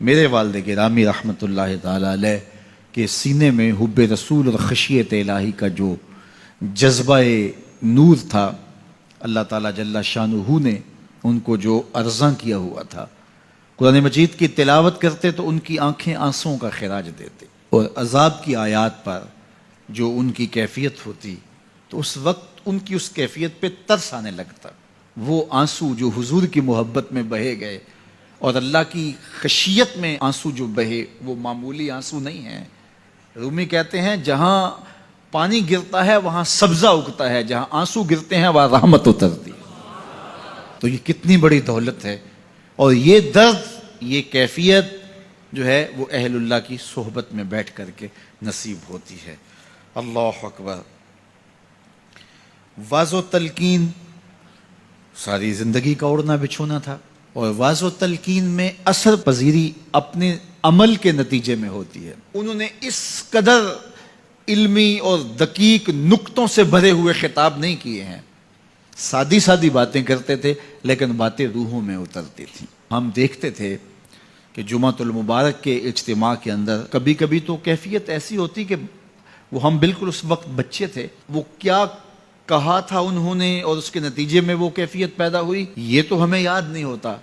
میرے والد گرامی رحمۃ اللہ تعالی علیہ کے سینے میں حب رسول اور خشیت الہی کا جو جذبہ نور تھا، اللہ تعالیٰ جل شانہ نے ان کو جو عرضاں کیا ہوا تھا، قرآن مجید کی تلاوت کرتے تو ان کی آنکھیں آنسوؤں کا خراج دیتے، اور عذاب کی آیات پر جو ان کی کیفیت ہوتی تو اس وقت ان کی اس کیفیت پہ ترس آنے لگتا۔ وہ آنسو جو حضور کی محبت میں بہے گئے اور اللہ کی خشیت میں آنسو جو بہے، وہ معمولی آنسو نہیں ہیں۔ رومی کہتے ہیں جہاں پانی گرتا ہے وہاں سبزہ اگتا ہے، جہاں آنسو گرتے ہیں وہاں رحمت اترتی ہے۔ تو یہ کتنی بڑی دولت ہے، اور یہ درد، یہ کیفیت جو ہے وہ اہل اللہ کی صحبت میں بیٹھ کر کے نصیب ہوتی ہے۔ اللہ اکبر۔ واز و تلقین ساری زندگی کا اڑنا بچھونا تھا، اور واز و تلقین میں اثر پذیری اپنے عمل کے نتیجے میں ہوتی ہے۔ انہوں نے اس قدر علمی اور دقیق نکتوں سے بھرے ہوئے خطاب نہیں کیے ہیں، سادی سادی باتیں کرتے تھے لیکن باتیں روحوں میں اترتی تھیں۔ ہم دیکھتے تھے کہ جمعۃ المبارک کے اجتماع کے اندر کبھی کبھی تو کیفیت ایسی ہوتی کہ وہ ہم بالکل اس وقت بچے تھے، وہ کیا کہا تھا انہوں نے اور اس کے نتیجے میں وہ کیفیت پیدا ہوئی یہ تو ہمیں یاد نہیں ہوتا،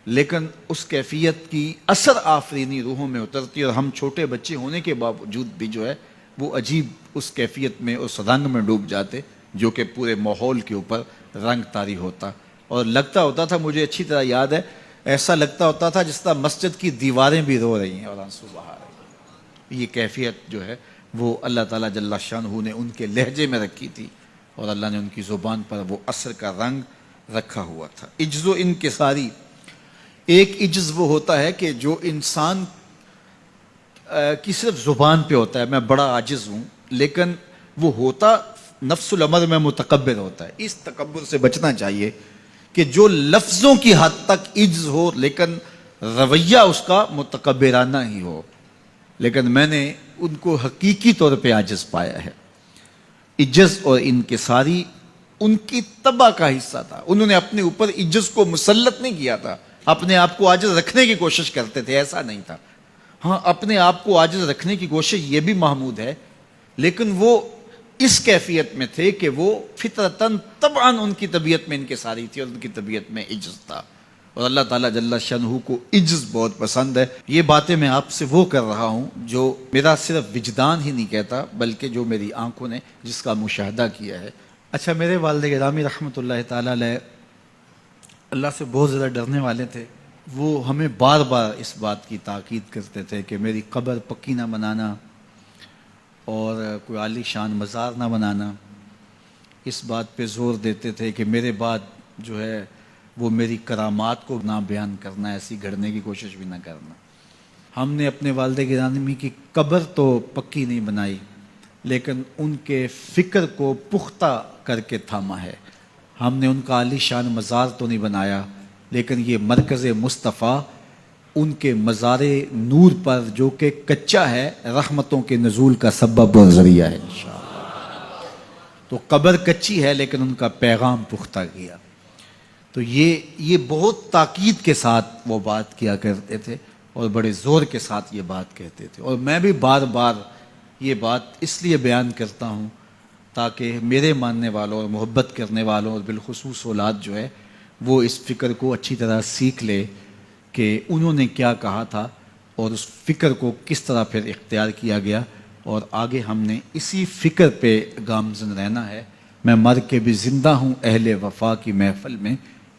لیکن اس کیفیت کی اثر آفرینی روحوں میں اترتی، اور ہم چھوٹے بچے ہونے کے باوجود بھی جو ہے وہ عجیب اس کیفیت میں، اس رنگ میں ڈوب جاتے جو کہ پورے ماحول کے اوپر رنگ طاری ہوتا، اور لگتا ہوتا تھا، مجھے اچھی طرح یاد ہے، ایسا لگتا ہوتا تھا جس طرح مسجد کی دیواریں بھی رو رہی ہیں اور آنسو بہا رہی ہیں۔ یہ کیفیت جو ہے وہ اللہ تعالیٰ جل شانہ نے ان کے لہجے میں رکھی تھی، اور اللہ نے ان کی زبان پر وہ اثر کا رنگ رکھا ہوا تھا۔ عجز و انکساری، ایک عجز وہ ہوتا ہے کہ جو انسان کی صرف زبان پہ ہوتا ہے، میں بڑا عاجز ہوں، لیکن وہ ہوتا نفس الامر میں متکبر ہوتا ہے۔ اس تکبر سے بچنا چاہیے کہ جو لفظوں کی حد تک عجز ہو لیکن رویہ اس کا متکبرانہ ہی ہو، لیکن میں نے ان کو حقیقی طور پہ عاجز پایا ہے۔ عجز اور انکساری ان کی طبع کا حصہ تھا، انہوں نے اپنے اوپر عجز کو مسلط نہیں کیا تھا، اپنے آپ کو عاجز رکھنے کی کوشش کرتے تھے، ایسا نہیں تھا۔ ہاں، اپنے آپ کو عاجز رکھنے کی کوشش یہ بھی محمود ہے، لیکن وہ اس کیفیت میں تھے کہ وہ فطرتاً طبعاً ان کی طبیعت میں انکساری تھی اور ان کی طبیعت میں عجز تھا، اور اللہ تعالیٰ جل شانہ کو عجز بہت پسند ہے۔ یہ باتیں میں آپ سے وہ کر رہا ہوں جو میرا صرف وجدان ہی نہیں کہتا بلکہ جو میری آنکھوں نے جس کا مشاہدہ کیا ہے۔ اچھا، میرے والد گرامی رحمۃ اللہ تعالیٰ علیہ اللہ سے بہت زیادہ ڈرنے والے تھے۔ وہ ہمیں بار بار اس بات کی تاکید کرتے تھے کہ میری قبر پکی نہ بنانا اور کوئی عالی شان مزار نہ بنانا۔ اس بات پہ زور دیتے تھے کہ میرے بعد جو ہے وہ میری کرامات کو نہ بیان کرنا، ایسی گھڑنے کی کوشش بھی نہ کرنا۔ ہم نے اپنے والد گرامی کی قبر تو پکی نہیں بنائی، لیکن ان کے فکر کو پختہ کر کے تھاما ہے۔ ہم نے ان کا عالی شان مزار تو نہیں بنایا، لیکن یہ مرکز مصطفیٰ ان کے مزار نور پر جو کہ کچا ہے، رحمتوں کے نزول کا سبب اور ذریعہ ہے انشاءاللہ۔ تو قبر کچی ہے لیکن ان کا پیغام پختہ کیا۔ تو یہ بہت تاکید کے ساتھ وہ بات کیا کرتے تھے اور بڑے زور کے ساتھ یہ بات کہتے تھے، اور میں بھی بار بار یہ بات اس لیے بیان کرتا ہوں تاکہ میرے ماننے والوں اور محبت کرنے والوں اور بالخصوص اولاد جو ہے وہ اس فکر کو اچھی طرح سیکھ لے کہ انہوں نے کیا کہا تھا اور اس فکر کو کس طرح پھر اختیار کیا گیا، اور آگے ہم نے اسی فکر پہ گامزن رہنا ہے۔ میں مر کے بھی زندہ ہوں اہل وفا کی محفل میں،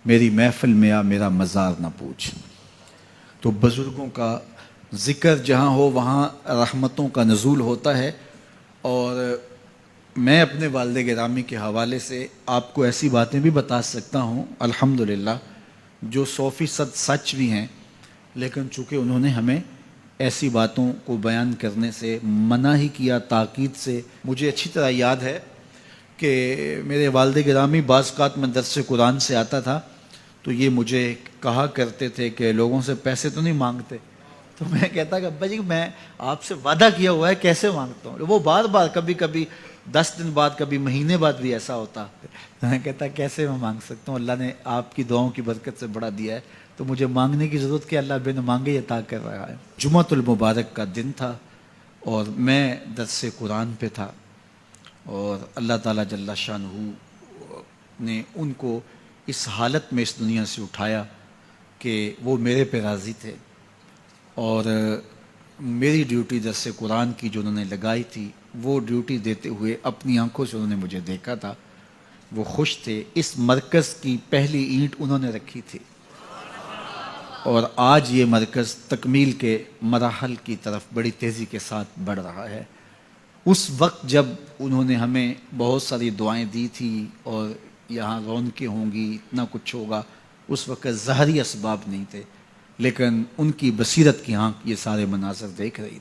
میری محفل میں آ میرا مزار نہ پوچھ۔ تو بزرگوں کا ذکر جہاں ہو وہاں رحمتوں کا نزول ہوتا ہے، اور میں اپنے والد گرامی کے حوالے سے آپ کو ایسی باتیں بھی بتا سکتا ہوں الحمدللہ جو 100% سچ بھی ہیں، لیکن چونکہ انہوں نے ہمیں ایسی باتوں کو بیان کرنے سے منع ہی کیا تاکید سے۔ مجھے اچھی طرح یاد ہے کہ میرے والد گرامی بعض اوقات میں درس قرآن سے آتا تھا تو یہ مجھے کہا کرتے تھے کہ لوگوں سے پیسے تو نہیں مانگتے؟ تو میں کہتا کہ ابا جی میں آپ سے وعدہ کیا ہوا ہے، کیسے مانگتا ہوں؟ وہ بار بار کبھی کبھی 10 دن بعد کبھی مہینے بعد بھی ایسا ہوتا، میں کہتا کیسے میں مانگ سکتا ہوں، اللہ نے آپ کی دعاؤں کی برکت سے بڑا دیا ہے، تو مجھے مانگنے کی ضرورت کہ اللہ بن مانگے عطا کر رہا ہے۔ جمعۃ المبارک کا دن تھا اور میں درس قرآن پہ تھا، اور اللہ تعالیٰ جل شانہ نے ان کو اس حالت میں اس دنیا سے اٹھایا کہ وہ میرے پہ راضی تھے، اور میری ڈیوٹی درس قرآن کی جو انہوں نے لگائی تھی وہ ڈیوٹی دیتے ہوئے اپنی آنکھوں سے انہوں نے مجھے دیکھا تھا، وہ خوش تھے۔ اس مرکز کی پہلی اینٹ انہوں نے رکھی تھی، اور آج یہ مرکز تکمیل کے مراحل کی طرف بڑی تیزی کے ساتھ بڑھ رہا ہے۔ اس وقت جب انہوں نے ہمیں بہت ساری دعائیں دی تھی اور یہاں رونقیں ہوں گی، اتنا کچھ ہوگا، اس وقت ظاہری اسباب نہیں تھے، لیکن ان کی بصیرت کی آنکھ یہ سارے مناظر دیکھ رہی تھی۔